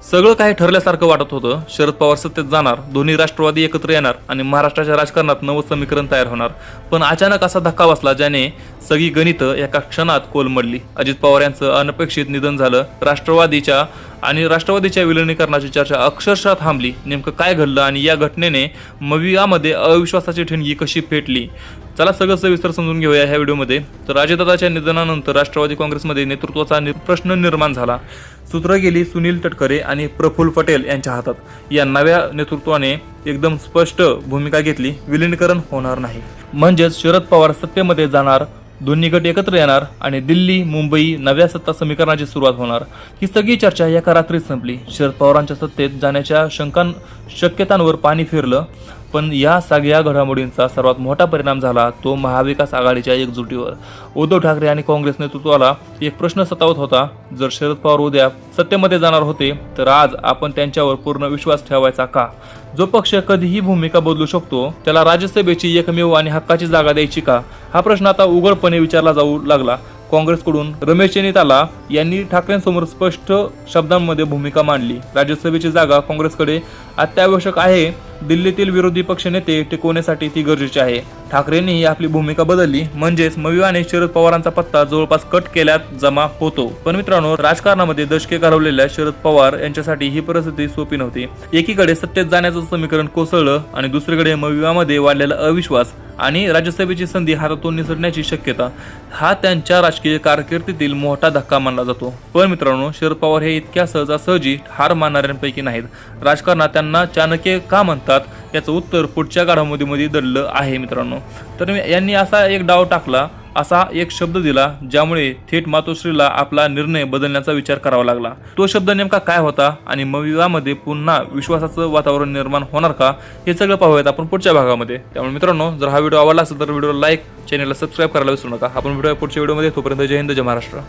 सगळं काही ठरल्यासारखं वाटत होतं. शरद पवार सत्तेत जाणार, दोन्ही राष्ट्रवादी एकत्र येणार आणि महाराष्ट्राच्या राजकारणात नवं समीकरण तयार होणार. पण अचानक असा धक्का बसला ज्याने सगळी गणितं एका क्षणात कोलमडली. अजित पवार यांचं अनपेक्षित निधन झालं. राष्ट्रवादीच्या विलिनीकरणाची चर्चा अक्षरशः थांबली. नेमकं काय घडलं आणि या घटनेने मवियामध्ये अविश्वासाची ठिणगी कशी पेटली, चला सगळं सविस्तर समजून घेऊया ह्या व्हिडिओमध्ये. तर अजितदादाच्या निधनानंतर राष्ट्रवादी काँग्रेसमध्ये नेतृत्वाचा प्रश्न निर्माण झाला. सूत्र गेली सुनील तटकरे आणि प्रफुल्ल पटेल यांच्या हातात. या नव्या नेतृत्वाने एकदम स्पष्ट भूमिका घेतली, विलीनीकरण होणार नाही. म्हणजेच शरद पवार सत्तेमध्ये जाणार, दोन्ही गट एकत्र येणार आणि दिल्ली मुंबई नव्या सत्ता समीकरणाची सुरुवात होणार. ही सगळी चर्चा एका रात्रीत संपली. शरद पवारांच्या सत्तेत जाण्याच्या शक्यतांवर पाणी फिरलं. पण या सगळ्या घडामोडींचा सर्वात मोठा परिणाम झाला तो महाविकास आघाडीच्या एकजुटीवर. उद्धव ठाकरे आणि काँग्रेस नेतृत्वाला एक प्रश्न सतावत होता. जर शरद पवार उद्या सत्तेमध्ये जाणार होते तर आज आपण त्यांच्यावर पूर्ण विश्वास ठेवायचा का? जो पक्ष कधीही भूमिका बदलू शकतो त्याला राज्यसभेची एकमेव आणि हक्काची जागा द्यायची का? हा प्रश्न आता उघडपणे विचारला जाऊ लागला. काँग्रेसकडून रमेश चेन्नीताला यांनी ठाकरेंसमोर स्पष्ट शब्दांमध्ये भूमिका मांडली. राज्यसभेची जागा काँग्रेसकडे अत्यावश्यक आहे. दिल्लीतील विरोधी पक्षनेते टिकवण्यासाठी ती गरजेची आहे. ठाकरेंनीही आपली भूमिका बदलली. म्हणजेच मवियाने शरद पवारांचा पत्ता जवळपास कट केल्यात जमा होतो. पण मित्रांनो, राजकारणामध्ये दशके घालवलेल्या शरद पवार यांच्यासाठी ही परिस्थिती सोपी नव्हती. एकीकडे सत्तेत जाण्याचं समीकरण कोसळलं आणि दुसरीकडे मवियामध्ये वाढलेला अविश्वास आणि राज्यसभेची संधी हातातून निसटण्याची शक्यता. हा त्यांच्या राजकीय कारकिर्दीतील मोठा धक्का मानला जातो. पण मित्रांनो, शरद पवार हे इतक्या सहजासहजी हार मानणाऱ्यांपैकी नाहीत. राजकारणात त्यांना चाणक्य का म्हणतात याचं उत्तर पुढच्या घडामोडीमध्ये दडलं आहे मित्रांनो. तर यांनी असा एक डाव टाकला, असा एक शब्द दिला ज्यामुळे थेट मातोश्रीला आपला निर्णय बदलण्याचा विचार करावा लागला. तो शब्द नेमका काय होता आणि मवियामध्ये पुन्हा विश्वासाचं वातावरण निर्माण होणार का, हे सगळं पाहूयात आपण पुढच्या भागामध्ये. त्यामुळे मित्रांनो, जर हा व्हिडिओ आवडला असेल तर व्हिडिओला लाईक, चॅनलला सबस्क्राईब करायला विसरू नका. आपण व्हिडिओ पुढच्या व्हिडिओमध्ये. तोपर्यंत जय हिंद, जय महाराष्ट्र.